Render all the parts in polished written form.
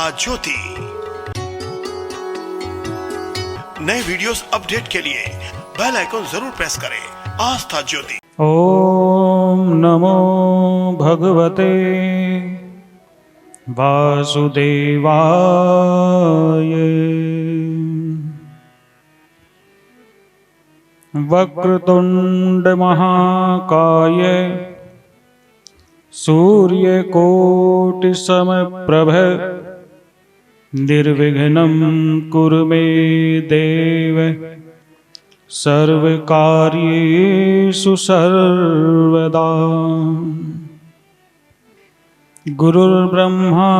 आस्था ज्योति। नए videos update के लिए बेल आइकन जरूर प्रेस करें। आस्था ज्योति। ओम नमो भगवते वासुदेवाय। वक्रतुंड महाकाय सूर्यकोटि समप्रभ निर्विघ्नं कुरु मे देव सर्वकार्येषु सर्वदा। गुरुर्ब्रह्मा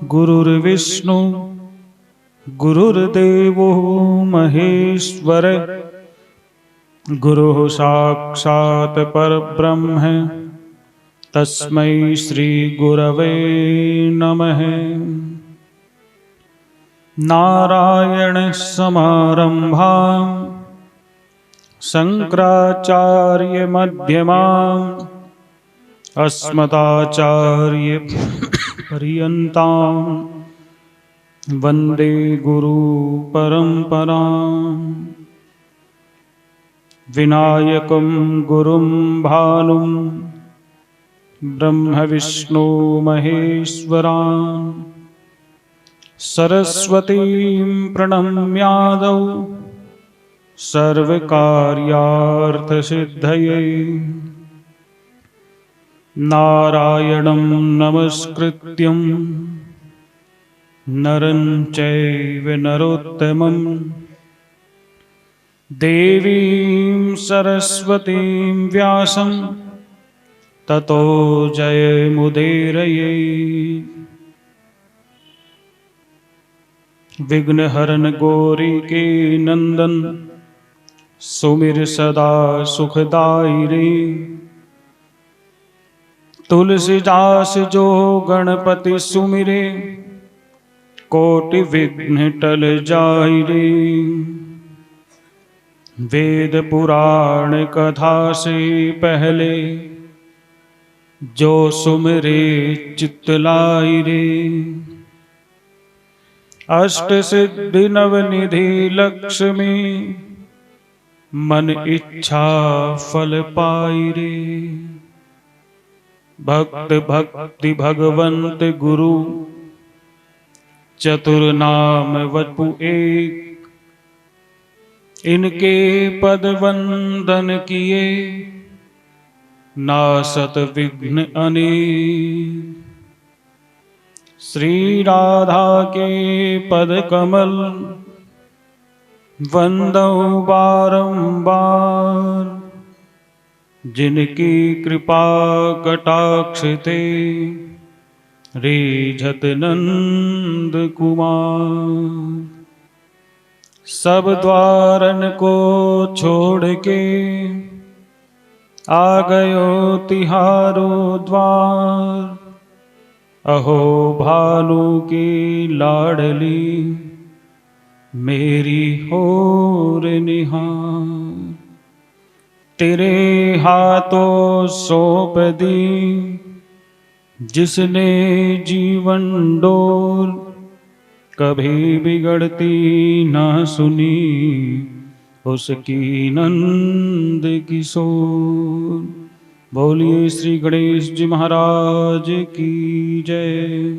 गुरुर्विष्णु गुरुर्देवो महेश्वर गुरुः साक्षात् परब्रह्म तस्मै श्री गुरवे नमः। नारायण समारंभां शंकराचार्य मध्यमाम् अस्मदाचार्य पर्यन्तां वन्दे गुरु परम्पराम्। विनायकं गुरुं भानुं ब्रह्म विष्णु महेश्वरान् सरस्वतीं प्रणम्यादौ सर्वकार्यार्थसिद्धये। नारायणं नमस्कृत्यं नरं चैव नरोत्तमं देवीं सरस्वतीं व्यासं ततो जयमुदीरये। विघ्नहरण गौरी के नंदन सुमिर सदा सुखदाई रे। तुलसीदास जो गणपति सुमिरे कोटि विघ्न टल जाई रे। वेद पुराण कथा से पहले जो सुमिरे चित्त लाई रे। अष्ट सिद्धि नवनिधि लक्ष्मी मन इच्छा फल पाई रे। भक्त भक्ति भगवंत गुरु चतुर नाम वपु एक। इनके पद वंदन किए नासत विघ्न अनेक। श्री राधा के पद कमल वंदौ बारंबार। जिनकी कृपा कटाक्ष थे रीझत नंद कुमार। सब द्वारन को छोड़ के आ गयो तिहारो द्वार। अहो भानु की लाडली मेरी होर निहार। तेरे हाथों सौंप दी जिसने जीवन डोर। कभी बिगड़ती ना सुनी उसकी नंद किशोर। बोलिए श्री गणेश जी महाराज की जय।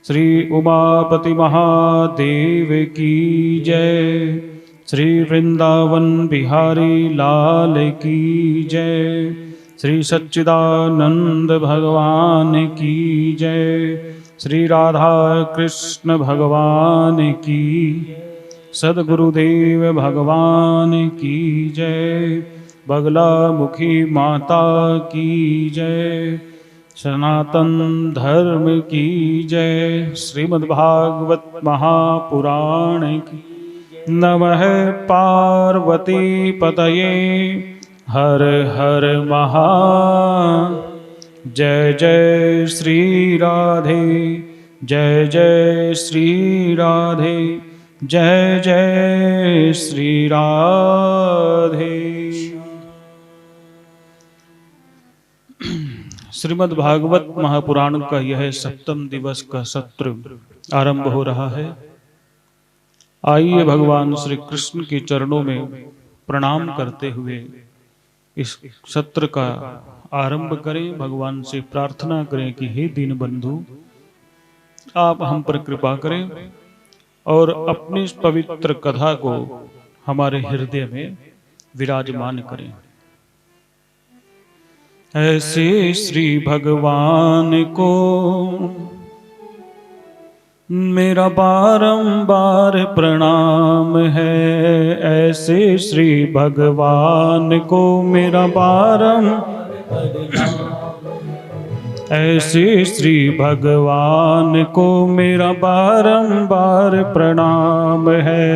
श्री उमापति महादेव की जय। श्री वृंदावन बिहारी लाल की जय। श्री सच्चिदानंद भगवान की जय। श्री राधा कृष्ण भगवान की। सद्गुरुदेव भगवान की जय। बगला मुखी माता की जय। सनातन धर्म की जय। श्रीमद्भागवत महापुराण की। नमः पार्वती पतये हर हर महा। जय जय श्री राधे जय जय श्री राधे जय जय श्री राधे। श्रीमद् भागवत महापुराण का यह सप्तम दिवस का सत्र आरंभ हो रहा है। आइए भगवान श्री कृष्ण के चरणों में प्रणाम करते हुए इस सत्र का आरंभ करें। भगवान से प्रार्थना करें कि हे दीन बंधु, आप हम पर कृपा करें और अपनी इस पवित्र कथा को हमारे हृदय में विराजमान करें। ऐसे श्री भगवान को मेरा बारंबार प्रणाम है। ऐसे श्री भगवान को मेरा ऐसे श्री भगवान को मेरा बारंबार प्रणाम है।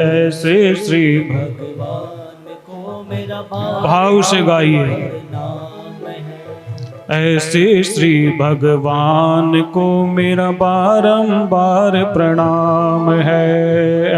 ऐसे श्री भगवान को मेरा भाव से गाइए। ऐसे श्री भगवान को मेरा बारंबार प्रणाम है।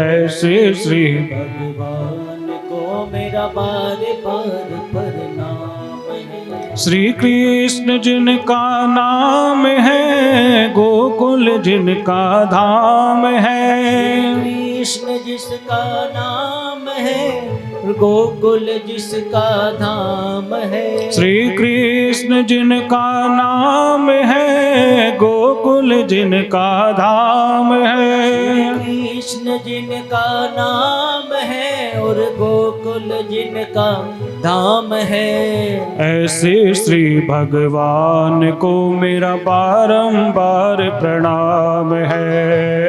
ऐसे श्री भगवान को मेरा बार बार प्रणाम है। श्री कृष्ण जिनका नाम है, गोकुल जिनका धाम है। कृष्ण जिसका नाम है, गोकुल जिसका धाम है। श्री कृष्ण जिनका नाम है, गोकुल जिनका धाम है। कृष्ण जिनका नाम है और गोकुल जिनका धाम है। ऐसे श्री भगवान को मेरा बारंबार प्रणाम है।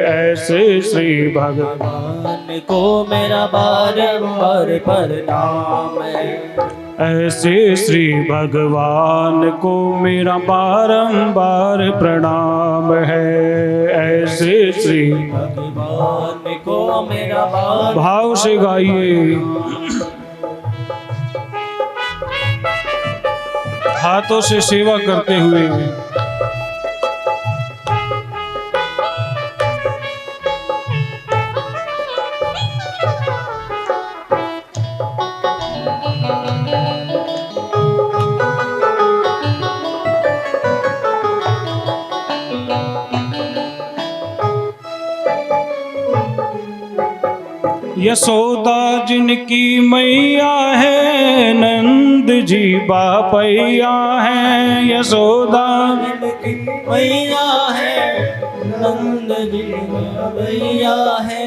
ऐसे श्री भगवान को मेरा बारंबार प्रणाम है। ऐसे श्री भगवान को मेरा बारंबार प्रणाम है। ऐसे श्री भगवान को मेरा भाव से गाइए। हाथों से सेवा करते हुए यशोदा जिनकी मैया है, नंद जी बापैया है। यशोदा जिनकी मैया है, नंद जी बापैया है।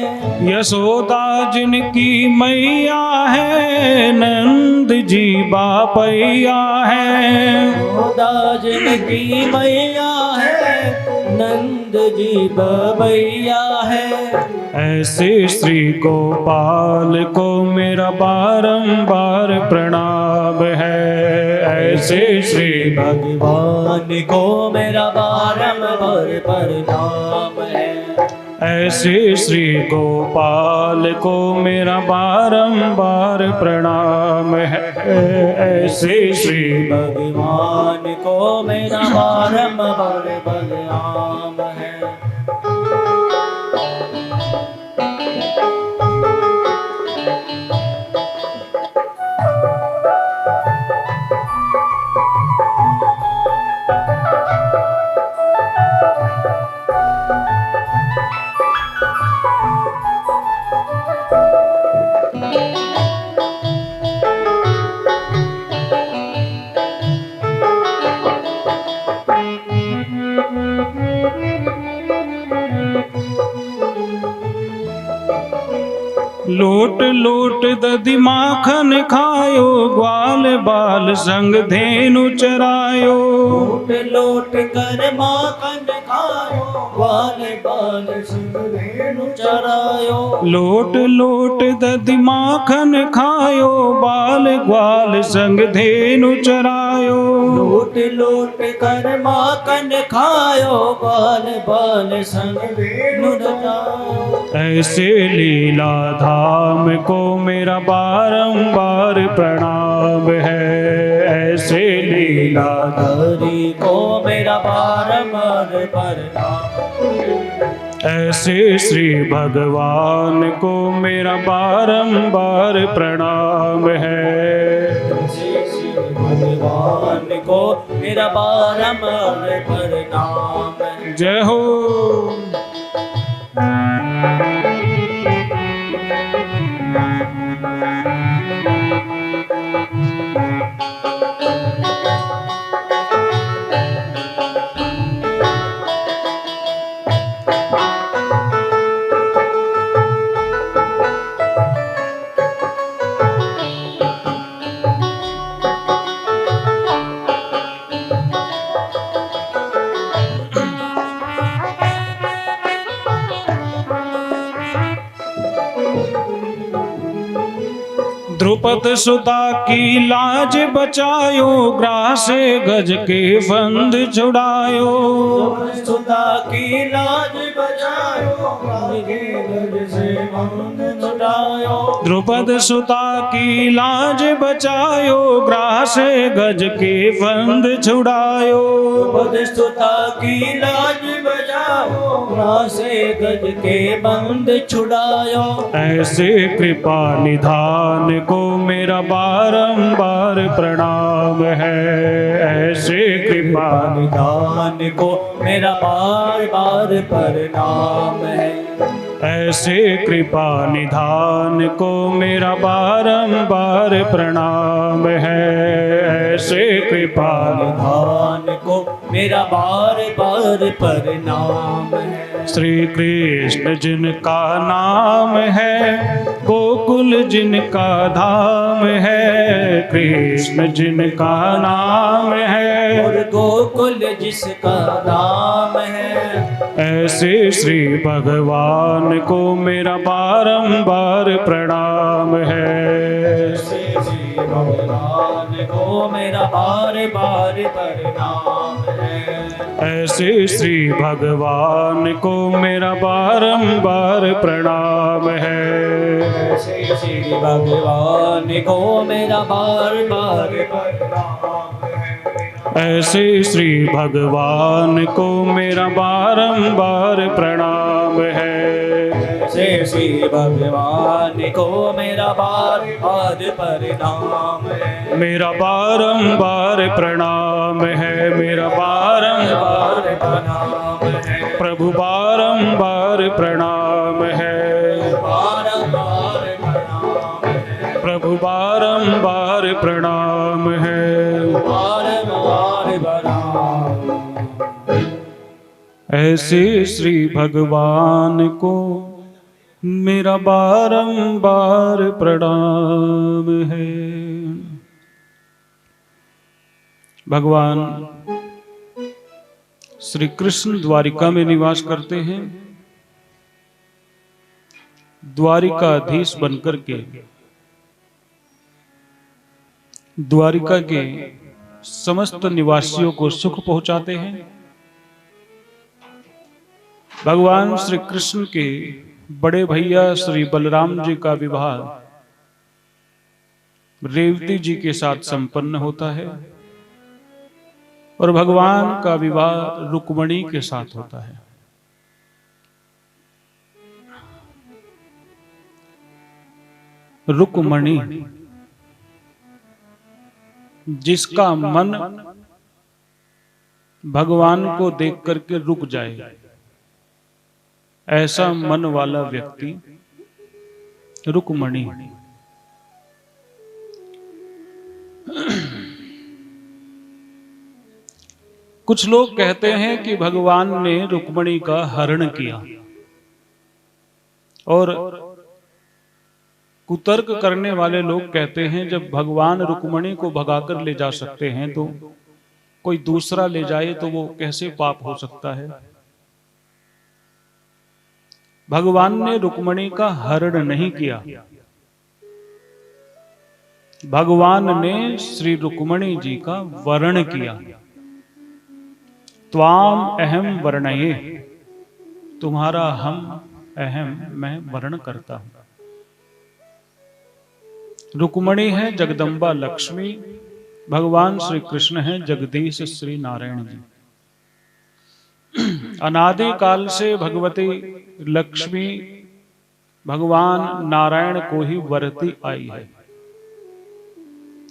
यशोदा जिनकी मैया है, नंद जी बापैया है। यशोदा जिनकी मैया है, नंद जी बापैया है। ऐसे श्री गोपाल को मेरा बारंबार प्रणाम है। ऐसे श्री भगवान को मेरा बारंबार प्रणाम है। ऐसे श्री गोपाल को मेरा बारंबार प्रणाम है। ऐसे श्री भगवान को मेरा बारंबार प्रणाम है। लोट लोट दधि माखन खायो, ग्वाल बाल संग धेनु चरायो। लोट लोट कर माखन खायो, ग्वाल बाल संग धेनु चरायो। लोट लोट दधि माखन खायो, बाल ग्वाल संग धेनु चरायो। लोट लोट कर माखन खायो, बाल बाल संग धेनु चरायो। ऐसे लीला धाम को मेरा बारंबार प्रणाम है। ऐसे लीला हरि को मेरा बारंबार प्रणाम। ऐसे श्री भगवान को मेरा बारंबार प्रणाम है। भगवान को मेरा बारंबार प्रणाम है। जय हो। द्रुपद सुता की लाज बचायो, ग्रास गज के बंद छुड़ायो। सुता की लाज बचायो, गज से बंद छुड़ायो। द्रुपद सुता की लाज बचायो, ग्रास गज के बंद छुड़ायो। द्रुपद सुता की लाज बचायो, ग्रास गज के बंद छुड़ायो। ऐसे कृपा निधान को मेरा बारंबार प्रणाम है। ऐसे कृपा निधान को मेरा बार बार प्रणाम है। ऐसे कृपा निधान को मेरा बारंबार प्रणाम है। ऐसे कृपा निधान को मेरा बार बार प्रणाम है। श्री कृष्ण जिनका नाम है, गोकुल जिनका धाम है। कृष्ण जिनका नाम है और गोकुल जिसका नाम है। ऐसे श्री भगवान को मेरा बारंबार प्रणाम है। श्री भगवान को मेरा बार बार प्रणाम है। ऐसे श्री भगवान को मेरा बारंबार प्रणाम है। ऐसे श्री भगवान को मेरा बार बार प्रणाम है। ऐसे श्री भगवान को मेरा बारंबार प्रणाम है। ऐसे श्री भगवान को मेरा बार बार प्रणाम है। मेरा बारंबार प्रणाम है। मेरा बारंबार प्रणाम है। प्रभु बारंबार प्रणाम है। बारंबार प्रणाम है। प्रभु बारंबार प्रणाम है। बारंबार प्रणाम। ऐसे श्री भगवान को मेरा बारंबार प्रणाम है। भगवान श्री कृष्ण द्वारिका में निवास करते हैं। द्वारिकाधीश बनकर के द्वारिका के समस्त निवासियों को सुख पहुंचाते हैं। भगवान श्री कृष्ण के बड़े भैया श्री बलराम जी का विवाह रेवती जी के साथ संपन्न होता है और भगवान का विवाह रुक्मणी के साथ होता है। रुक्मणी जिसका मन भगवान को देख करके रुक जाए, ऐसा मन वाला व्यक्ति रुक्मणी। कुछ लोग कहते हैं कि भगवान ने रुक्मणी का हरण किया और कुतर्क करने वाले लोग कहते हैं जब भगवान रुक्मणी को भगाकर ले जा सकते हैं तो कोई दूसरा ले जाए तो वो कैसे पाप हो सकता है। भगवान ने रुक्मणी का हरण नहीं किया, भगवान ने श्री रुक्मणी जी का वरण किया। त्वाम अहम वर्णये, तुम्हारा हम अहम मैं वर्ण करता हूं। रुक्मणी है जगदम्बा लक्ष्मी, भगवान श्री कृष्ण है जगदीश श्री नारायण जी। अनादि काल से भगवती लक्ष्मी भगवान नारायण को ही वरती आई है।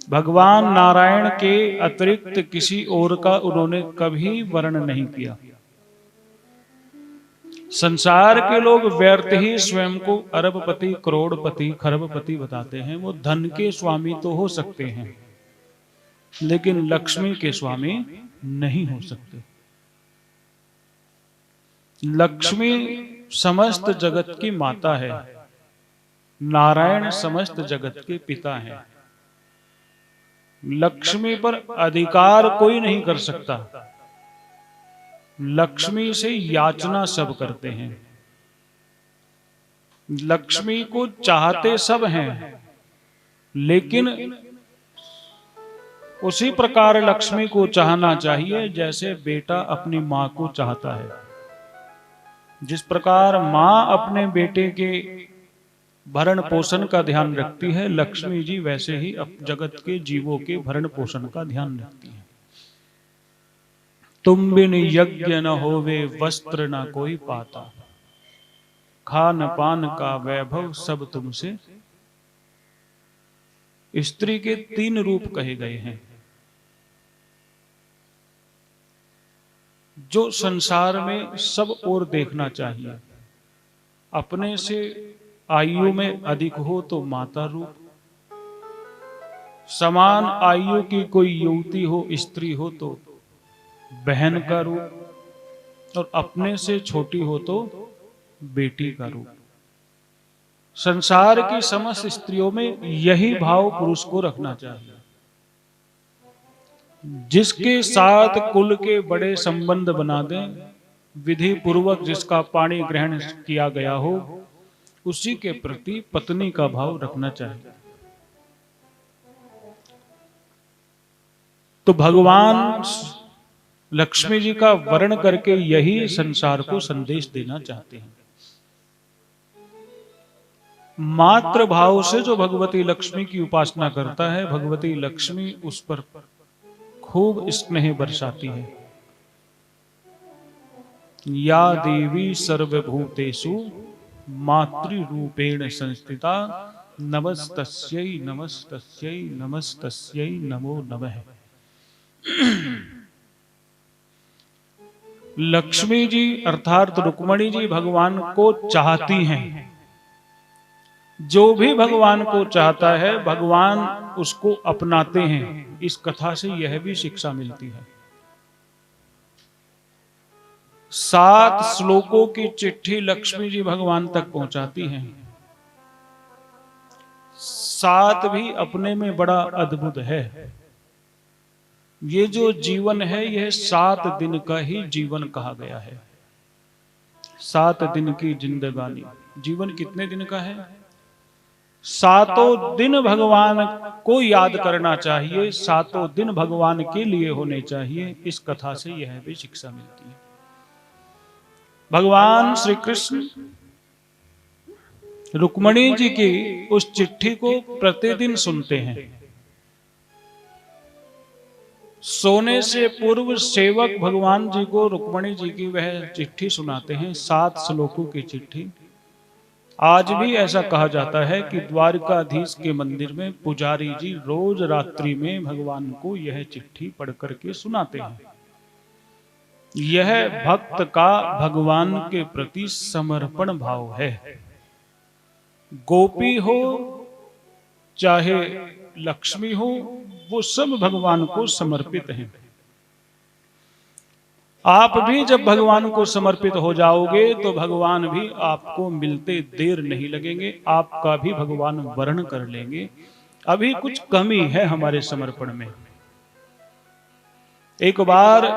भगवान नारायण के अतिरिक्त किसी और का उन्होंने कभी वर्ण नहीं किया। संसार के लोग व्यर्थ ही स्वयं को अरबपति, करोड़पति, खरबपति बताते हैं। वो धन के स्वामी तो हो सकते हैं, लेकिन लक्ष्मी के स्वामी नहीं हो सकते। लक्ष्मी समस्त जगत की माता है, नारायण समस्त जगत के पिता हैं। लक्ष्मी पर अधिकार कोई नहीं कर सकता। लक्ष्मी से याचना सब करते हैं। लक्ष्मी को चाहते सब हैं, लेकिन उसी प्रकार लक्ष्मी को चाहना चाहिए जैसे बेटा अपनी मां को चाहता है। जिस प्रकार मां अपने बेटे के भरण पोषण का ध्यान रखती है, लक्ष्मी जी वैसे ही जगत के जीवों के भरण पोषण का ध्यान रखती है। तुम बिन यज्ञ न होवे वस्त्र न कोई पाता, खान पान का वैभव सब तुमसे। स्त्री के 3 रूप कहे गए हैं। जो संसार में सब ओर देखना चाहिए। अपने से आयु में अधिक हो तो माता रूप, समान आयु की कोई युवती हो, स्त्री हो तो बहन का रूप, और अपने से छोटी हो तो बेटी का रूप। संसार की समस्त स्त्रियों में यही भाव पुरुष को रखना चाहिए। जिसके साथ कुल के बड़े संबंध बना दें, विधि पूर्वक जिसका पाणी ग्रहण किया गया हो, उसी के प्रति पत्नी का भाव रखना चाहिए। तो भगवान लक्ष्मी जी का वर्ण करके यही संसार को संदेश देना चाहते हैं। मात्र भाव से जो भगवती लक्ष्मी की उपासना करता है, भगवती लक्ष्मी उस पर खूब स्नेह बरसाती है। या देवी सर्वभूतेषु मातृ रूपेण संस्थिता, नमस्तस्यै नमस्तस्यै नमस्तस्यै नमो नमः। लक्ष्मी जी अर्थात रुक्मणी जी भगवान को चाहती हैं। जो भी भगवान को चाहता है, भगवान उसको अपनाते हैं। इस कथा से यह भी शिक्षा मिलती है। 7 श्लोकों की चिट्ठी लक्ष्मी जी भगवान तक पहुंचाती हैं। 7 भी अपने में बड़ा अद्भुत है। ये जो जीवन है, यह 7 दिन का ही जीवन कहा गया है। 7 दिन की जिंदगानी। जीवन कितने दिन का है? 7 दिन भगवान को याद करना चाहिए, 7 दिन भगवान के लिए होने चाहिए। इस कथा से यह भी शिक्षा मिलती है। भगवान श्री कृष्ण रुक्मणी जी की उस चिट्ठी को प्रतिदिन सुनते हैं। सोने से पूर्व सेवक भगवान जी को रुक्मणी जी की वह चिट्ठी सुनाते हैं, 7 श्लोकों की चिट्ठी। आज भी ऐसा कहा जाता है कि द्वारकाधीश के मंदिर में पुजारी जी रोज रात्रि में भगवान को यह चिट्ठी पढ़ करके सुनाते हैं। यह भक्त का भगवान के प्रति समर्पण भाव है। गोपी हो चाहे लक्ष्मी हो, वो सब भगवान को समर्पित हैं। आप भी जब भगवान को समर्पित हो जाओगे तो भगवान भी आपको मिलते देर नहीं लगेंगे, आपका भी भगवान वर्ण कर लेंगे। अभी कुछ कमी है हमारे समर्पण में। एक बार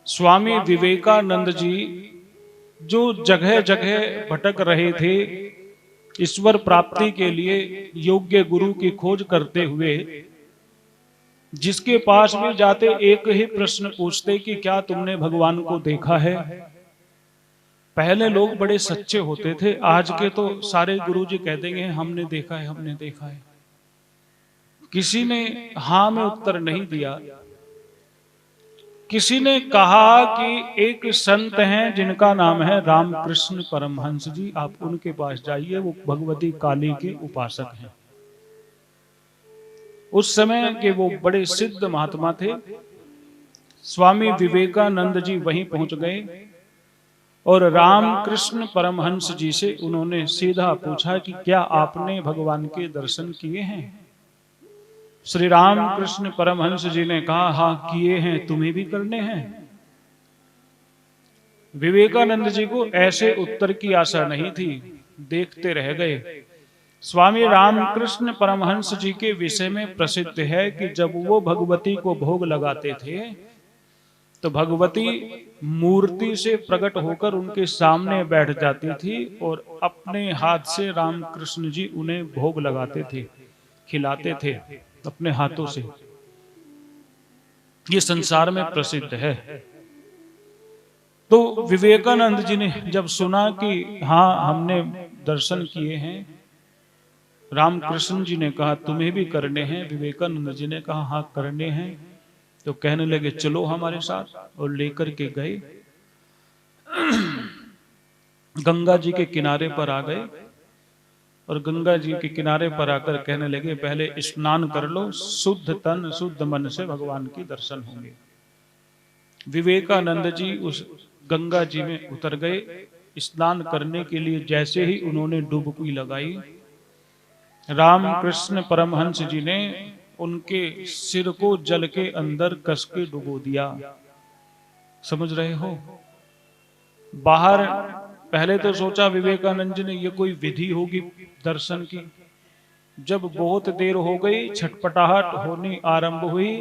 स्वामी विवेकानंद जी जो जगह जगह भटक रहे थे, ईश्वर प्राप्ति के लिए योग्य गुरु की खोज करते हुए, जिसके पास भी जाते एक ही प्रश्न पूछते कि क्या तुमने भगवान को देखा है। पहले लोग बड़े सच्चे होते थे, आज के तो सारे गुरुजी कह देंगे हमने देखा है, हमने देखा है। किसी ने हां में उत्तर नहीं दिया। किसी ने कहा कि एक संत हैं जिनका नाम है रामकृष्ण परमहंस जी, आप उनके पास जाइए, वो भगवती काली के उपासक हैं। उस समय के वो बड़े सिद्ध महात्मा थे। स्वामी विवेकानंद जी वहीं पहुंच गए और रामकृष्ण परमहंस जी से उन्होंने सीधा पूछा कि क्या आपने भगवान के दर्शन किए हैं? श्री रामकृष्ण परमहंस जी ने कहा, हाँ किए हैं, तुम्हें भी करने हैं। विवेकानंद जी को ऐसे उत्तर की आशा नहीं थी, देखते रह गए। स्वामी रामकृष्ण परमहंस जी के विषय में प्रसिद्ध है कि जब वो भगवती को भोग लगाते थे तो भगवती मूर्ति से प्रकट होकर उनके सामने बैठ जाती थी और अपने हाथ से रामकृष्ण जी उन्हें भोग लगाते थे, खिलाते थे अपने हाथों से। ये संसार में प्रसिद्ध है। तो विवेकानंद जी ने जब सुना कि हाँ हमने दर्शन किए हैं, रामकृष्ण जी ने कहा तुम्हें भी करने हैं। विवेकानंद जी ने कहा हाँ करने हैं। तो कहने लगे चलो हमारे साथ, और लेकर के गए। गंगा जी के किनारे पर आ गए और गंगा जी के किनारे पर आकर कहने लगे पहले स्नान कर लो, शुद्ध तन शुद्ध मन से भगवान के दर्शन होंगे। विवेकानंद जी उस गंगा जी में उतर गए। स्नान करने के लिए जैसे ही उन्होंने डुबकी लगाई, रामकृष्ण परमहंस जी ने उनके सिर को जल के अंदर कस के डुबो दिया। समझ रहे हो? बाहर पहले तो सोचा विवेकानंद जी ने ये कोई विधि होगी दर्शन की। जब बहुत देर हो गई, छटपटाहट होनी आरंभ हुई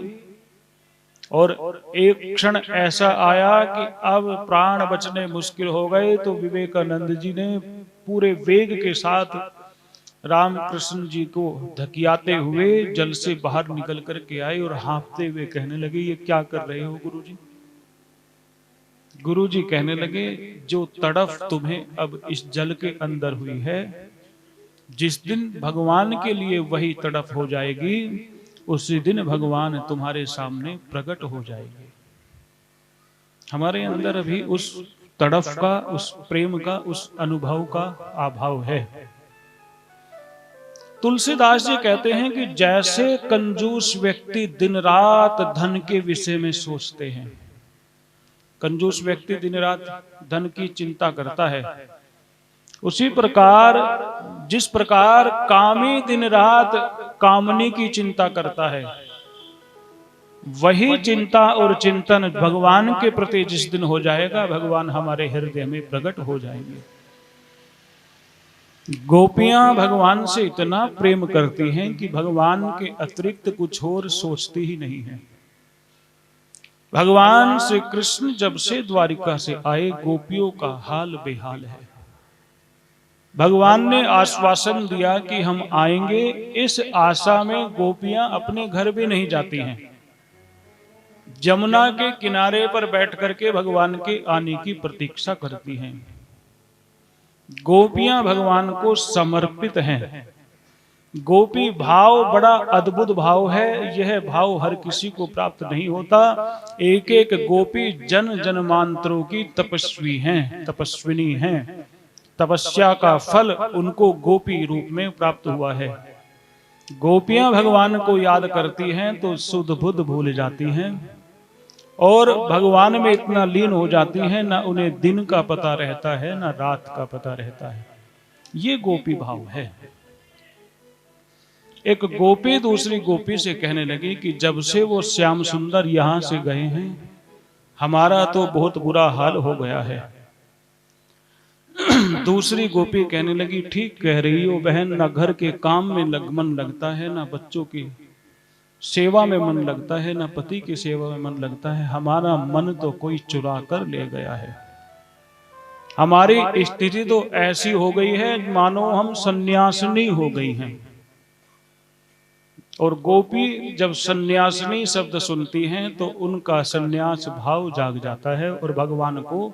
और एक क्षण ऐसा आया कि अब प्राण बचने मुश्किल हो गए, तो विवेकानंद जी ने पूरे वेग के साथ रामकृष्ण जी को धकियाते हुए जल से बाहर निकल करके आए और हाँफते हुए कहने लगे ये क्या कर रहे हो गुरुजी? गुरुजी कहने लगे जो तड़फ तुम्हें अब इस जल के अंदर हुई है, जिस दिन भगवान के लिए वही तड़फ हो जाएगी, उसी दिन भगवान तुम्हारे सामने प्रकट हो जाएंगे। हमारे अंदर अभी उस तड़फ का, उस प्रेम का, उस अनुभव का अभाव है। तुलसीदास जी कहते हैं कि जैसे कंजूस व्यक्ति दिन रात धन के विषय में सोचते हैं, कंजूस व्यक्ति दिन रात धन की चिंता करता है, उसी प्रकार जिस प्रकार कामी दिन रात कामनी की चिंता करता है, वही चिंता और चिंतन भगवान के प्रति जिस दिन हो जाएगा, भगवान हमारे हृदय में प्रकट हो जाएंगे। गोपियां भगवान से इतना प्रेम करती हैं कि भगवान के अतिरिक्त कुछ और सोचती ही नहीं है। भगवान श्री कृष्ण जब से द्वारिका से आए, गोपियों का हाल बेहाल है। भगवान ने आश्वासन दिया कि हम आएंगे, इस आशा में गोपियां अपने घर भी नहीं जाती हैं। जमुना के किनारे पर बैठ करके भगवान के आने की प्रतीक्षा करती हैं। गोपियां भगवान को समर्पित हैं। गोपी भाव बड़ा अद्भुत भाव है। यह भाव हर किसी को प्राप्त नहीं होता। एक एक गोपी जन जन्मांतरों की तपस्वी हैं, तपस्विनी हैं। तपस्या का फल उनको गोपी रूप में प्राप्त हुआ है। गोपियां भगवान को याद करती हैं तो सुध बुध भूल जाती हैं और भगवान में इतना लीन हो जाती हैं, ना उन्हें दिन का पता रहता है, ना रात का पता रहता है। ये गोपी भाव है। एक गोपी दूसरी गोपी से कहने लगी कि जब से वो श्याम सुंदर यहां से गए हैं, हमारा तो बहुत बुरा हाल हो गया है। दूसरी गोपी कहने लगी ठीक कह रही हो बहन, ना घर के काम में मन लगता है, ना बच्चों की सेवा में मन लगता है, ना पति की सेवा में मन लगता है। हमारा मन तो कोई चुरा कर ले गया है। हमारी स्थिति तो ऐसी हो गई है मानो हम सन्यासिनी हो गई हैं। और गोपी जब सन्यासिनी शब्द सुनती हैं तो उनका सन्यास भाव जाग जाता है और भगवान को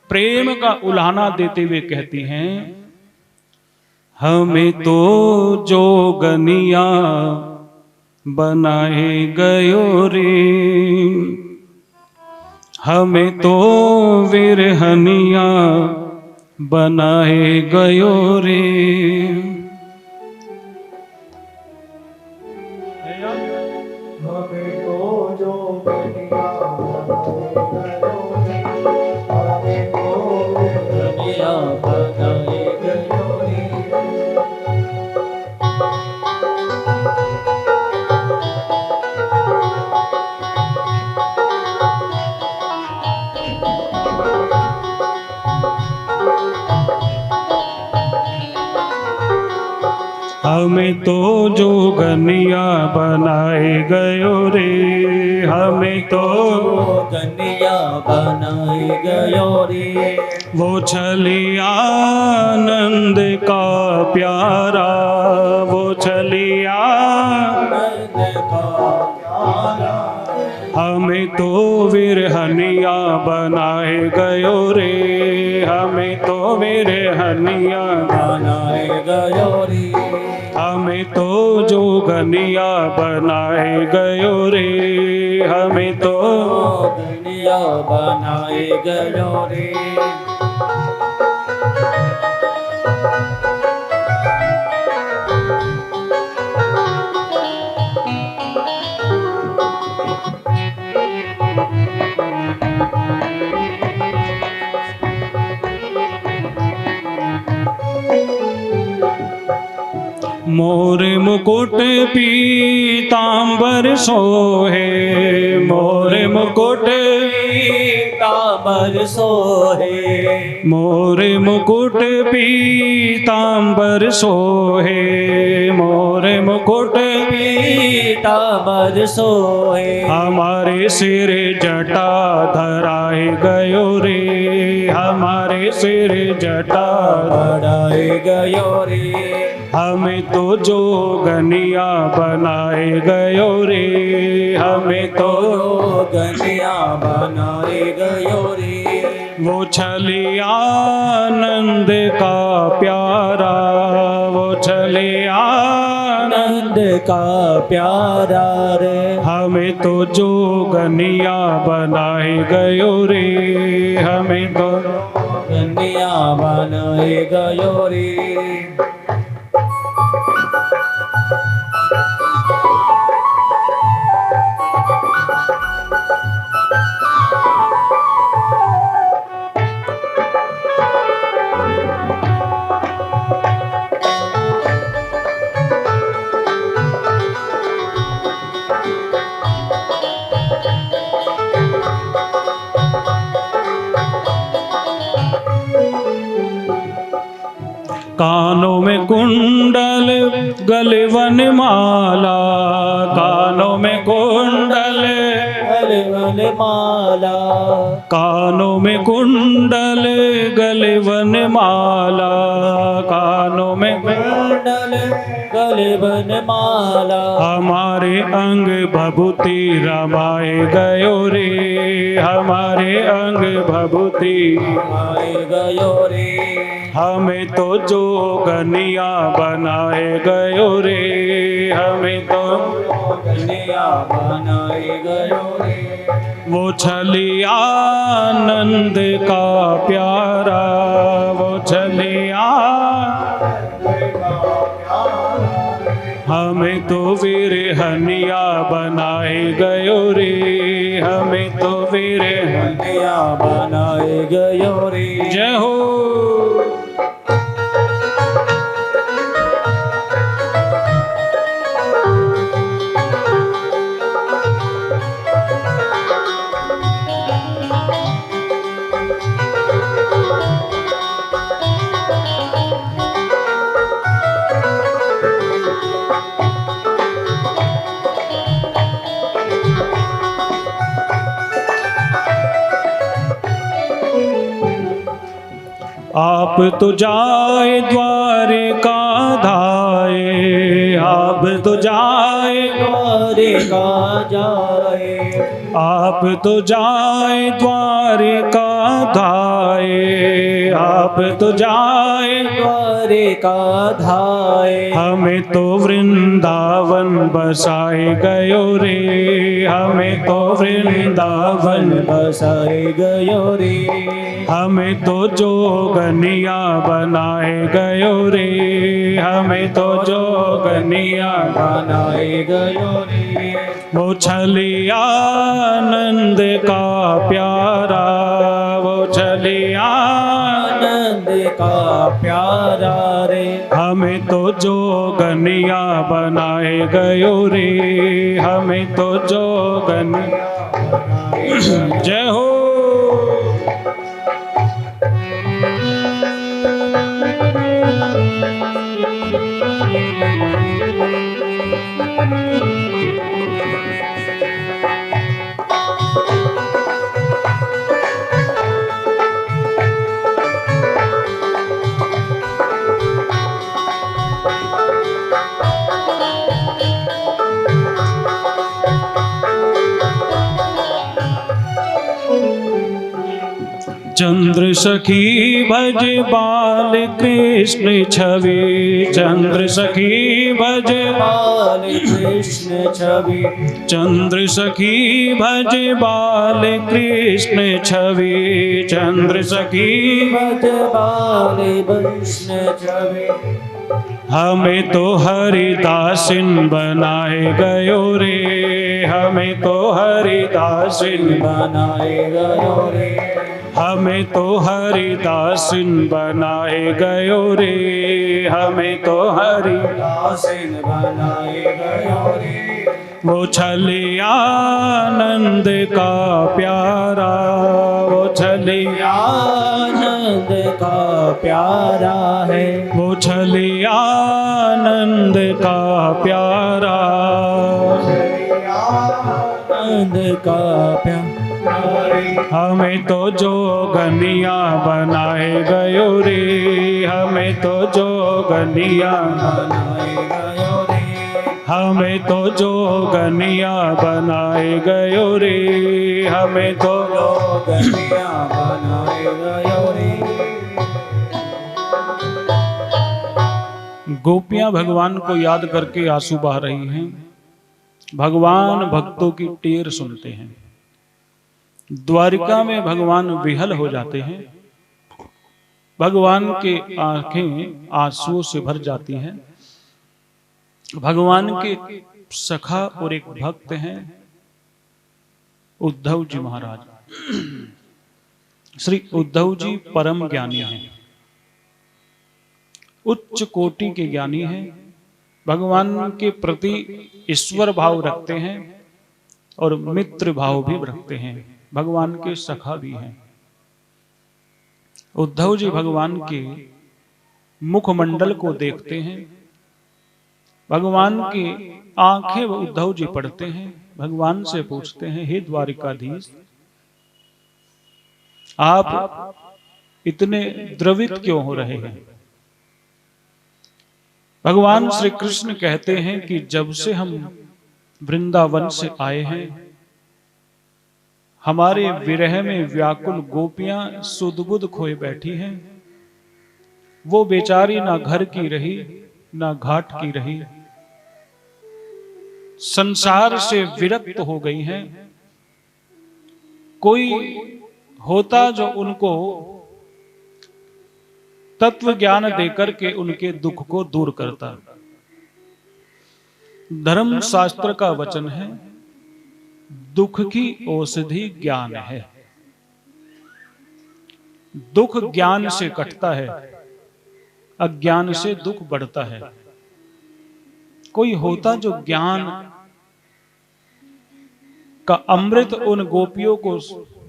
प्रेम का उल्हाना देते हुए कहती हैं, हमें तो जोगनिया बनाए गयो रे, हमें तो विरहनिया बनाए गयो रे। छलिया बनाए गयो रे। हमें तो जोगनिया बनाए गयो रे, हमें तो कन्या बनाए गयो रे। वो छलिया आनंद का प्यारा, वो छलिया नंद का प्यारा। हमें तो विरहनिया बनाए गयो रे, हमें तो विरहनिया बनाए गयो रे। हमें तो जोगनिया बनाए गयो रे, हमें तो कन्या बनाए गयो रे। मोर मुकुट पीतांबर सोहे, मोर मुकुट पीतांबर सोहे। मोर मुकुट पीतांबर सोहे, मोर मुकुट पीतांबर सोहे। हमारे सिर जटा धराए गयो रे, हमारे सिर जटा बढ़ाए गयो रे। हमें तो जोगनिया बनाए गयो रे, हमें तो कन्या बनाए गयो रे। वो छलिया आनंद का प्यारा, वो छलिया नंद का प्यारा रे। हमें तो जोगनिया बनाए गयो रे, हमें तो कन्या बनाए गयो रे। कानों में कुंडल गले वनमाला, कानों में कुंडल वन माला। कानों में कुंडल गले वनमाला, कानों में कुंडल गले वन माला। हमारे अंग भभूति रमाए गयो रे, हमारे अंग भभूति आए गयो रे। हमें तो जोगनिया बनाए गयो रे, हमें तो कन्या बनाए गयो रे। वो छलिया आनंद का प्यारा, वो छलिया हमें तो विरहनिया बनाए गयो रे, हमें तो विरहनिया कन्या बनाए गयो रे। जय हो। आप तो जाए द्वारिका धाए, आप तो जाए द्वारिका जाए। आप तो जाए द्वारिका धाए, आप तो जाए द्वारिका धाए। हमें तो वृंदावन बसाए गयो रे, हमें तो वृंदावन बसाए गयो रे। हमें तो जोगनिया बनाए गयो रे, हमें तो जोगनिया बनाए गयो रे। वो छलिया आनंद का प्यारा, वो छलिया आनंद आनंद का प्यारा रे। हमें तो जोगनिया बनाए गयो रे, हमें तो जोगनिया जय हो। चंद्र सखी भज बाल कृष्ण छवि, चंद्र सखी भज बाल कृष्ण छवि, चंद्र सखी भज बाल कृष्ण छवि, चंद्र सखी भज बाल कृष्ण छवि। हमें तो हरिदासिन बनाए गयो रे, हमें तो हरिदासिन बनाए गयो रे, हमें तो हरिदासिन बनाए गयो रे, हमें तो दासिन बनाए गयो रे। वो छली आनंद का प्यारा, वो छली आनंद का प्यारा है, वो छली आनंद का प्यारा, आनंद का प्यारा। हमें तो जोगनिया बनाए गयो रे, हमें तो जोगनिया बनाए गयो रे, हमें तो जोगनिया बनाए गयो रे, हमें तो जोगनिया बनाए गयो रे। गोपियां भगवान को याद करके आंसू बहा रही हैं। भगवान भक्तों की टेर सुनते हैं। द्वारिका में भगवान विहल हो जाते हैं। भगवान के आंखें आंसुओं से भर जाती हैं। भगवान के सखा और एक भक्त हैं उद्धव जी महाराज। श्री उद्धव जी परम ज्ञानी हैं, उच्च कोटि के ज्ञानी हैं। भगवान के प्रति ईश्वर भाव रखते हैं और मित्र भाव भी रखते हैं। भगवान के सखा भी हैं। उद्धव जी भगवान के मुखमंडल को देखते हैं। भगवान की आंखें उद्धव जी पढ़ते हैं। भगवान से पूछते हैं, हे द्वारिकाधीश, आप इतने द्रवित क्यों हो रहे हैं? भगवान श्री कृष्ण कहते हैं कि जब से हम वृंदावन से आए हैं, हमारे विरह में व्याकुल गोपियां सुध-बुध खोए बैठी हैं। वो बेचारी ना घर की रही ना घाट की रही, संसार से विरक्त हो गई हैं। कोई होता जो उनको तत्व ज्ञान देकर के उनके दुख को दूर करता। धर्म शास्त्र का वचन है, दुख की औषधि ज्ञान है। दुख ज्ञान से कटता है, अज्ञान से दुख बढ़ता है। कोई होता जो ज्ञान का अमृत उन गोपियों को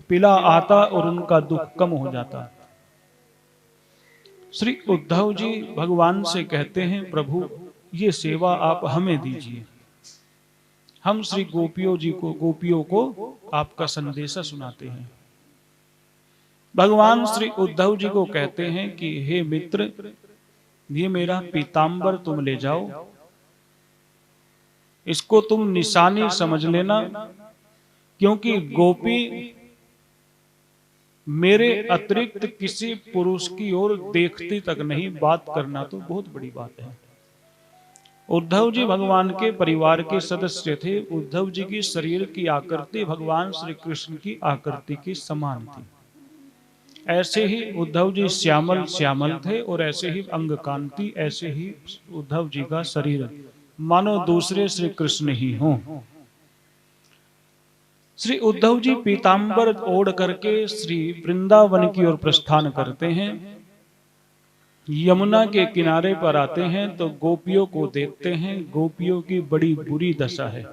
पिला आता और उनका दुख कम हो जाता। श्री उद्धव जी भगवान से कहते हैं, प्रभु ये सेवा आप हमें दीजिए। हम श्री गोपियों को आपका संदेशा सुनाते हैं। भगवान श्री उद्धव जी को कहते हैं कि हे मित्र, ये मेरा पीतांबर तुम ले जाओ, इसको तुम निशानी समझ लेना, क्योंकि गोपी मेरे अतिरिक्त किसी पुरुष की ओर देखती तक नहीं। बात करना तो बहुत बड़ी बात है। उद्धव जी भगवान के परिवार के सदस्य थे। उद्धव जी की शरीर की आकृति भगवान श्री कृष्ण की आकृति के समान थी। ऐसे ही उद्धव जी श्यामल श्यामल थे और ऐसे ही अंग कांति, ऐसे ही उद्धव जी का शरीर मानो दूसरे श्री कृष्ण ही हों। श्री उद्धव जी पीतांबर ओढ़ करके श्री वृंदावन की ओर प्रस्थान करते हैं। यमुना के किनारे पर आते हैं तो गोपियों को देखते हैं। गोपियों की बड़ी बुरी दशा है,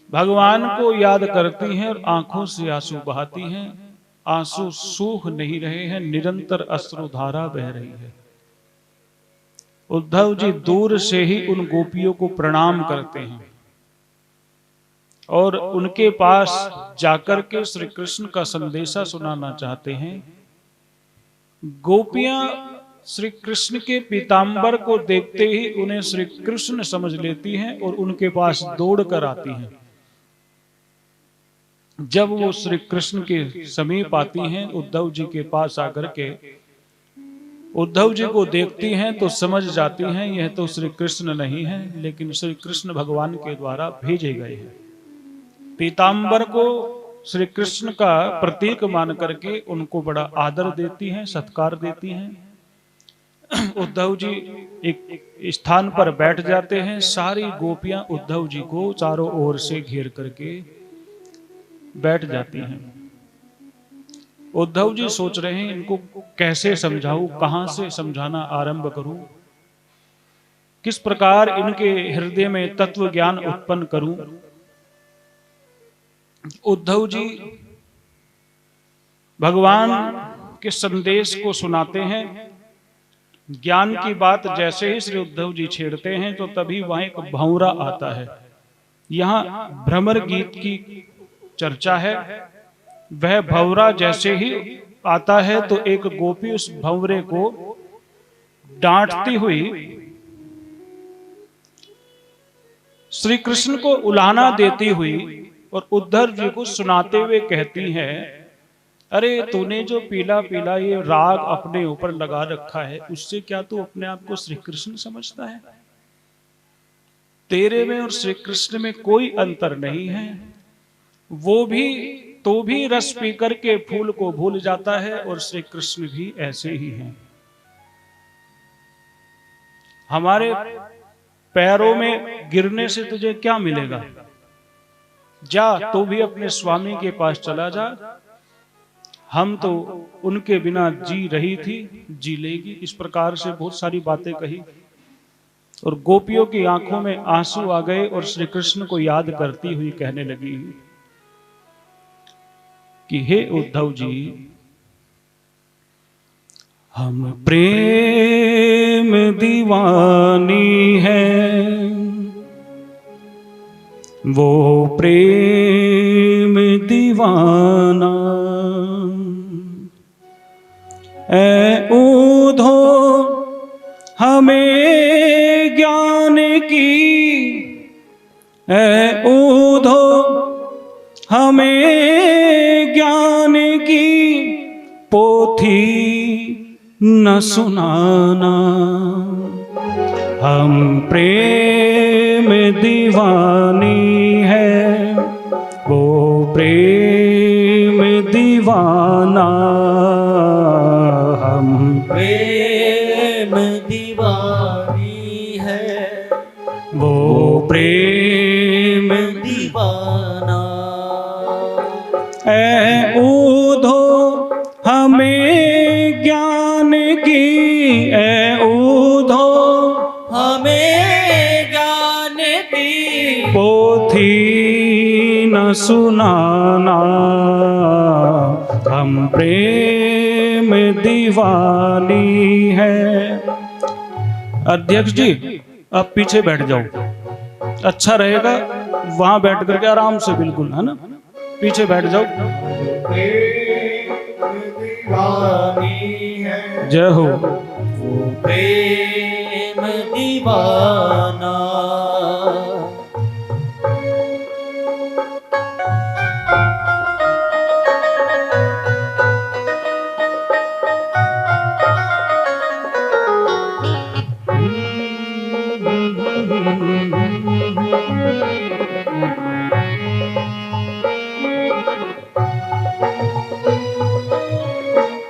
भगवान को याद करती हैं और आंखों से आंसू बहाती हैं। आंसू सूख नहीं रहे हैं, निरंतर अश्रुधारा बह रही है। उद्धव जी दूर से ही उन गोपियों को प्रणाम करते हैं और उनके पास जाकर के श्री कृष्ण का संदेशा सुनाना चाहते हैं। गोपियां श्री कृष्ण के पीतांबर को देखते ही उन्हें श्री कृष्ण समझ लेती हैं और उनके पास दौड़ कर आती हैं। जब वो श्री कृष्ण के समीप आती हैं, उद्धव जी के पास आकर के उद्धव जी को देखती हैं तो समझ जाती हैं यह तो श्री कृष्ण नहीं है, लेकिन श्री कृष्ण भगवान के द्वारा भेजे गए हैं। पीतांबर को श्री कृष्ण का प्रतीक मान करके उनको बड़ा आदर देती हैं, सत्कार देती हैं। उद्धव जी एक स्थान पर बैठ जाते हैं। सारी गोपियां उद्धव जी को चारों ओर से घेर करके बैठ जाती हैं। उद्धव जी सोच रहे हैं इनको कैसे समझाऊं, कहां से समझाना आरंभ करूं, किस प्रकार इनके हृदय में तत्व ज्ञान उत्पन्न करूं। उद्धव जी भगवान के संदेश को सुनाते हैं। ज्ञान की बात जैसे ही श्री उद्धव जी छेड़ते हैं तो तभी वहां एक भंवरा आता है। यहां भ्रमर गीत की चर्चा है। वह भंवरा जैसे ही आता है तो एक गोपी उस भंवरे को डांटती हुई श्री कृष्ण को उलाहना देती हुई और उद्धव जी को सुनाते हुए कहती है, अरे तूने जो पीला पीला ये राग अपने ऊपर लगा रखा है, उससे क्या तू अपने आप को श्री कृष्ण समझता है? तेरे में और श्री कृष्ण में कोई अंतर नहीं है। वो भी तो भी रस पी करके फूल को भूल जाता है और श्री कृष्ण भी ऐसे ही हैं। हमारे पैरों में गिरने से तुझे क्या मिलेगा? जा तो भी अपने स्वामी के पास चला जा। हम तो उनके बिना जी रही थी, जी लेगी। इस प्रकार से बहुत सारी बातें कही और गोपियों की आंखों में आंसू आ गए और श्री कृष्ण को याद करती हुई कहने लगी कि हे उद्धव जी, हम प्रेम दीवानी हैं, वो प्रेम दीवाना ऐ ऊधो हमें ज्ञान की, ऐ ऊधो हमें ज्ञान की पोथी न सुनाना। हम प्रेम दीवानी है, वो प्रेम दीवाना। हम प्रेम दीवानी है, वो प्रेम दीवाना। ऐ ऊधो हमें ज्ञान की, ऐ ऊधो हमें ज्ञान की पोथी न सुनाना। हम प्रेम दीवानी है। अध्यक्ष जी आप पीछे बैठ जाओ, अच्छा रहेगा। वहां बैठ करके आराम से, बिल्कुल, है ना, पीछे बैठ जाओ। जय हो। प्रेम दीवाना।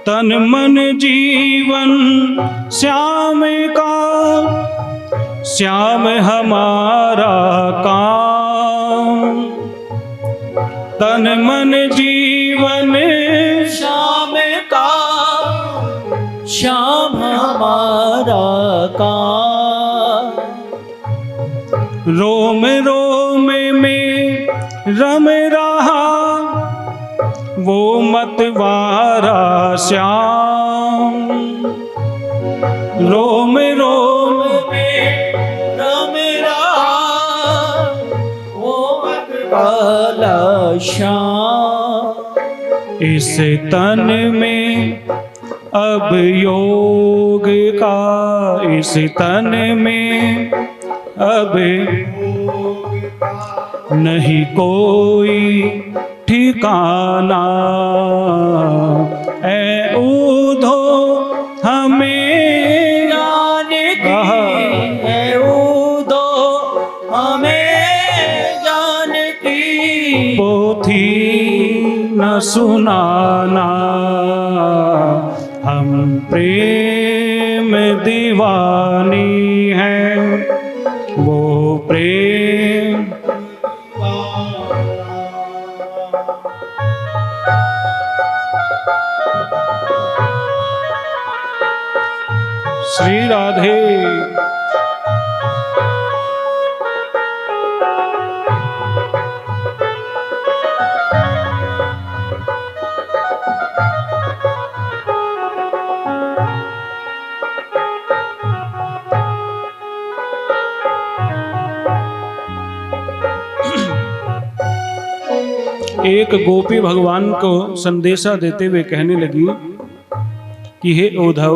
तन मन जीवन श्याम का, श्याम हमारा काम। तन मन जीवन श्याम का, श्याम हमारा काम। रोम रोम में रम रहा वो मतवारा श्याम। रोम रोम में रम रहा वो मतवाला श्याम। इस तन में अब योग का, इस तन में अब नहीं कोई ठिकाना। ऐ ऊधो हमें ज्ञान की है ऊधो हमें ज्ञान की। पोथी न सुनाना, हम प्रेम दीवानी हैं, वो प्रेम। श्री राधे। एक गोपी भगवान को संदेशा देते हुए कहने लगी कि हे उद्धव,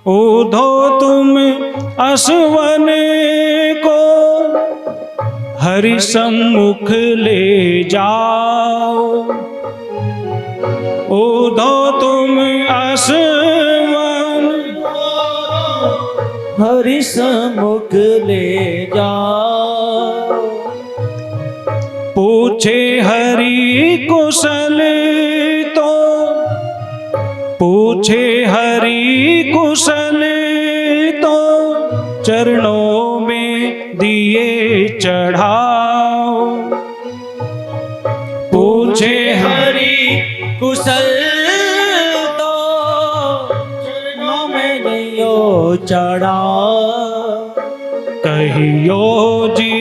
उद्धव तुम असवन को हरि सम्मुख ले जाओ। उद्धव तुम असवन हरि सम्मुख ले जाओ। पूछे हरि कुशल तो, पूछे हरि कुशल तो चरणों में दिए चढ़ाओ। पूछे हरि कुशल तो चरणों में दियो चढ़ाओ। कहियो जी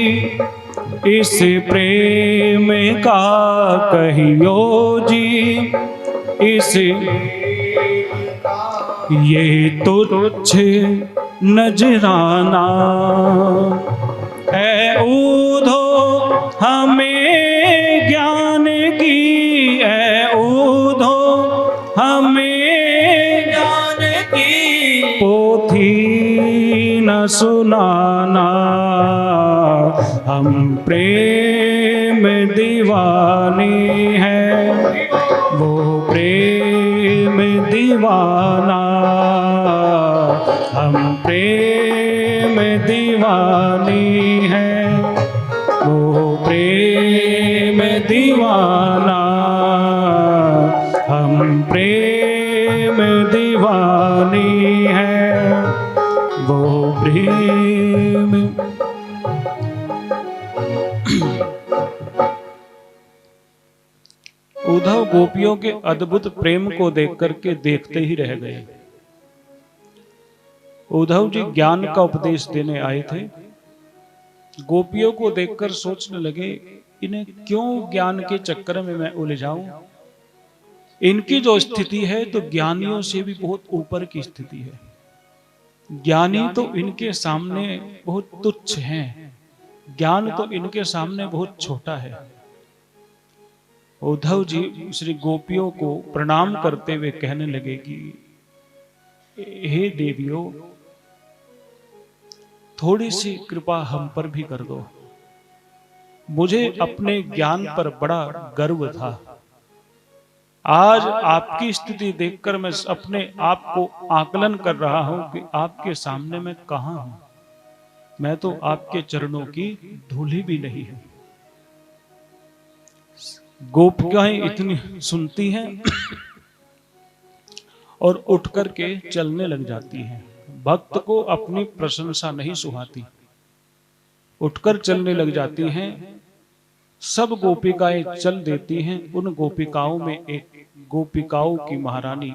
इस प्रेम का, कहियो जी इस, ये तुच्छ नजराना। ऐ ऊधो हमें ज्ञान की, ऐ ऊधो हमें ज्ञान की। पोथी न सुनाना, हम प्रेम दीवानी हैं, वो प्रेम दीवाना। हम प्रेम दीवानी हैं, वो प्रेम दीवाना। हम प्रेम दीवानी हैं, वो प्रेम। उद्धव गोपियों के अद्भुत प्रेम को देख करके देखते ही रह गए। उद्धव जी ज्ञान का उपदेश देने आए थे। गोपियों को देखकर सोचने लगे, इन्हें क्यों ज्ञान के चक्कर में मैं उलझाऊं। इनकी जो स्थिति है तो ज्ञानियों से भी बहुत ऊपर की स्थिति है। ज्ञानी तो इनके सामने बहुत तुच्छ हैं, ज्ञान तो इनके सामने बहुत छोटा है। उद्धव जी श्री गोपियों को प्रणाम करते हुए कहने लगे कि हे देवियों, थोड़ी सी कृपा हम पर भी कर दो। मुझे अपने ज्ञान पर बड़ा गर्व था। आज आपकी स्थिति देखकर मैं अपने आप को आकलन कर रहा हूं कि आपके सामने मैं कहां हूं। मैं तो आपके चरणों की धूली भी नहीं है। गोपिकाएं इतनी सुनती हैं और उठ करके चलने लग जाती हैं। भक्त को अपनी प्रशंसा नहीं सुहाती, उठकर चलने लग जाती हैं। सब गोपिकाएं चल देती हैं। उन गोपिकाओं में एक गोपिकाओं की महारानी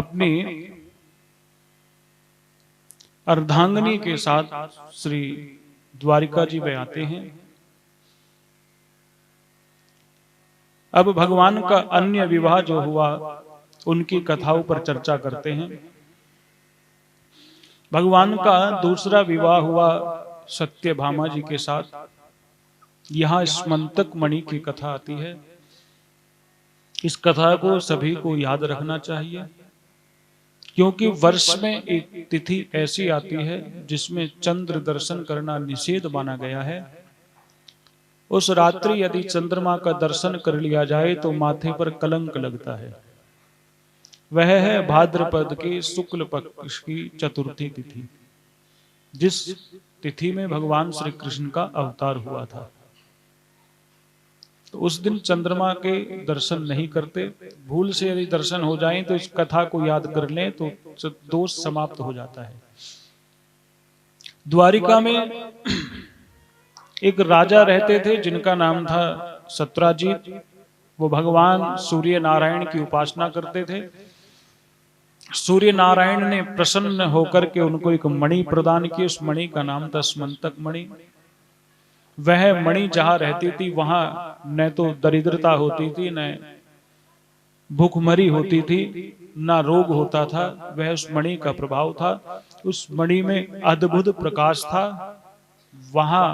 अपनी अर्धांगिनी के साथ श्री द्वारिका जी में आते हैं। अब भगवान का अन्य विवाह जो हुआ उनकी कथाओं पर चर्चा करते हैं। भगवान का दूसरा विवाह हुआ सत्यभामा जी के साथ। यहां स्मंतक मणि की कथा आती है। इस कथा को सभी को याद रखना चाहिए, क्योंकि वर्ष में एक तिथि ऐसी आती है जिसमें चंद्र दर्शन करना निषेध माना गया है। उस रात्रि यदि चंद्रमा का दर्शन कर लिया जाए तो माथे पर कलंक लगता है। वह है भाद्रपद के शुक्ल पक्ष की चतुर्थी तिथि, जिस तिथि में भगवान श्री कृष्ण का अवतार हुआ था। तो उस दिन चंद्रमा के दर्शन नहीं करते। भूल से यदि दर्शन हो जाएं तो इस कथा को याद कर लें तो दोष समाप्त हो जाता है। द्वारिका में एक राजा रहते थे जिनका नाम था सत्राजीत। वो भगवान सूर्य नारायण की उपासना करते थे। सूर्य नारायण ने प्रसन्न होकर के उनको एक मणि प्रदान की। उस मणि का नाम था स्मंतक मणि। वह मणि जहां रहती थी वहां न तो दरिद्रता होती थी, न भूखमरी होती थी, न रोग होता था। वह उस मणि का प्रभाव था। उस मणि में अद्भुत प्रकाश था। वहां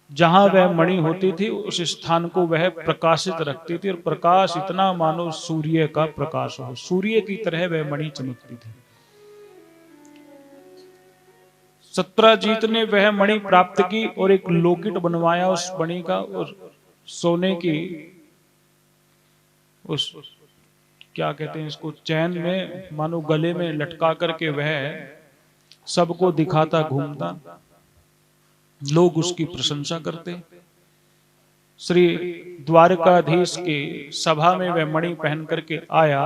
जहां वह मणि होती थी उस स्थान को वह प्रकाशित रखती थी, और प्रकाश इतना मानो सूर्य का प्रकाश हो। सूर्य की तरह वह मणि चमकती थी। सत्राजीत ने वह मणि प्राप्त की और एक लोकेट बनवाया उस मणि का, और सोने की उस क्या कहते हैं इसको, चैन में मानो गले में लटका करके वह सबको दिखाता घूमता। लोग उसकी प्रशंसा करते। श्री द्वारकाधीश की सभा में वह मणि पहन करके आया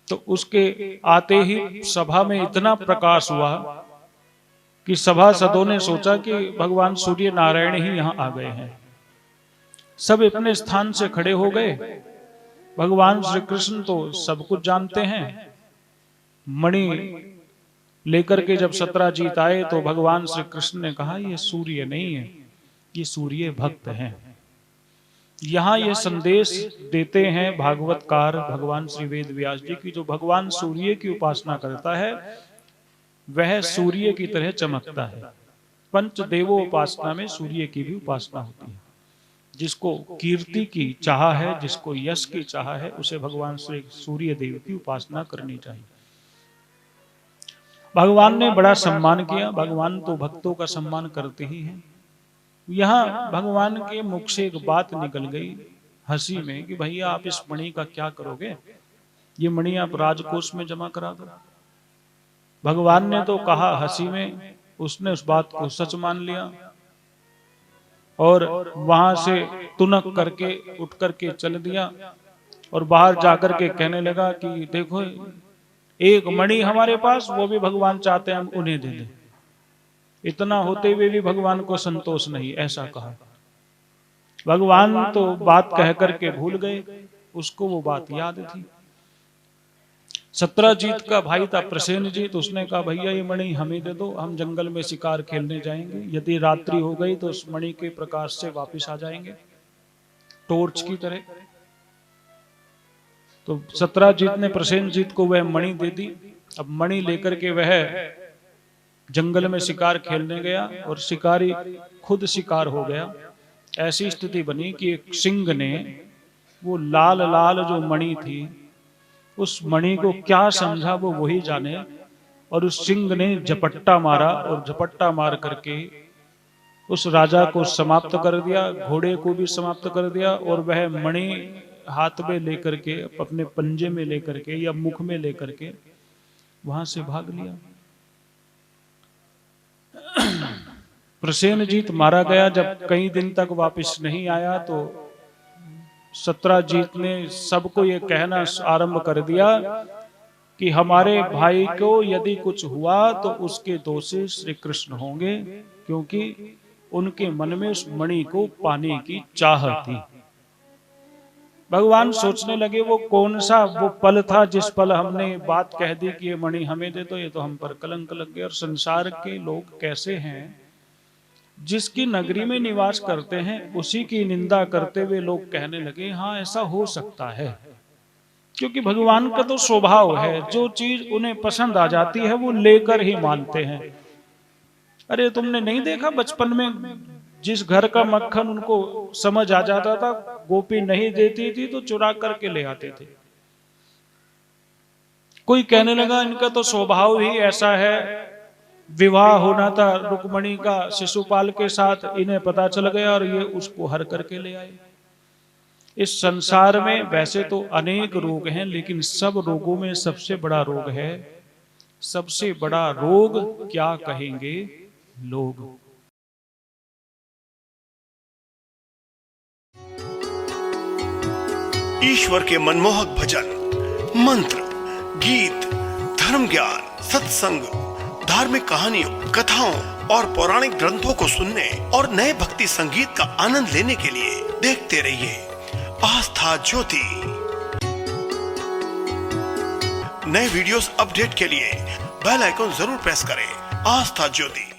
तो उसके आते ही सभा में इतना प्रकाश हुआ कि सभासदों ने सोचा कि भगवान सूर्य नारायण ही यहां आ गए हैं। सब अपने स्थान से खड़े हो गए। भगवान श्री कृष्ण तो सब कुछ जानते हैं। मणि लेकर के जब सत्राजीत आए तो भगवान श्री कृष्ण ने कहा ये सूर्य नहीं है, ये सूर्य भक्त हैं। यहां ये संदेश देते हैं भागवतकार भगवान श्री वेद व्यास जी की, जो भगवान सूर्य की उपासना करता है वह सूर्य की तरह चमकता है। पंचदेवोपासना में सूर्य की भी उपासना होती है। जिसको कीर्ति की चाह है, जिसको यश की चाह है, उसे भगवान श्री सूर्य देव की उपासना करनी चाहिए। भगवान ने बड़ा सम्मान किया। भगवान तो भक्तों का सम्मान करते ही हैं। यहां भगवान के मुख से एक बात निकल गई हंसी में कि भैया आप इस मणि का क्या करोगे? ये मणि आप राजकोष में जमा करा दो। भगवान ने तो कहा हंसी में, उसने उस बात को सच मान लिया और वहां से तुनक करके उठ करके चल दिया और बाहर जाकर के कहने लगा कि देखो एक मणि हमारे पास, वो भी भगवान चाहते हैं हम उन्हें दे दें। इतना होते हुए भी भगवान को संतोष नहीं, ऐसा कहा। भगवान तो बात कह करके भूल गए, उसको वो बात याद थी। सत्राजीत का भाई था प्रसेनजीत, उसने कहा भैया ये मणि हमें दे दो, हम जंगल में शिकार खेलने जाएंगे। यदि रात्रि हो गई तो उस मणि के प्रकाश से वापस आ जाएंगे टॉर्च की तरह। तो सत्राजीत ने प्रसेनजीत को वह मणि दे दी। अब मणि लेकर के वह जंगल में शिकार खेलने गया और शिकारी खुद शिकार हो गया। ऐसी स्थिति बनी कि एक सिंह ने वो लाल लाल जो मणि थी उस मणि को क्या समझा वो वही जाने, और उस सिंह ने झपट्टा मारा और झपट्टा मार करके उस राजा को समाप्त कर दिया, घोड़े को भी समाप्त कर दिया, और वह मणि हाथ में लेकर के अपने पंजे में लेकर के या मुख में लेकर के वहां से भाग लिया। प्रसेनजीत मारा गया। जब कई दिन तक वापस नहीं आया तो सत्राजीत ने सबको ये कहना आरंभ कर दिया कि हमारे भाई को यदि कुछ हुआ तो उसके दोषी श्री कृष्ण होंगे, क्योंकि उनके मन में उस मणि को पाने की चाह थी। भगवान सोचने लगे वो कौन सा वो पल था जिस पल हमने बात कह दी कि ये मणि हमें दे दो, ये तो हम पर कलंक लग गया। और संसार के लोग कैसे हैं, जिसकी नगरी में निवास करते हैं उसी की निंदा करते हुए लोग कहने लगे हाँ ऐसा हो सकता है। क्योंकि भगवान का तो स्वभाव है, जो चीज उन्हें पसंद आ जाती है वो लेकर ही मानते हैं। अरे तुमने नहीं देखा बचपन में जिस घर का मक्खन उनको समझ आ जाता था, गोपी नहीं देती थी तो चुरा करके ले आते थे। कोई कहने लगा इनका तो स्वभाव ही ऐसा है, विवाह होना था रुक्मणी का शिशुपाल के साथ, इन्हें पता चल गया और ये उसको हर करके ले आए। इस संसार में वैसे तो अनेक रोग हैं, लेकिन सब रोगों में सबसे बड़ा रोग है, सबसे बड़ा रोग क्या कहेंगे लोग। ईश्वर के मनमोहक भजन, मंत्र, गीत, धर्म ज्ञान, सत्संग, धार्मिक कहानियों, कथाओं और पौराणिक ग्रंथों को सुनने और नए भक्ति संगीत का आनंद लेने के लिए देखते रहिए आस्था ज्योति। नए वीडियोस अपडेट के लिए बेल आइकन जरूर प्रेस करें। आस्था ज्योति।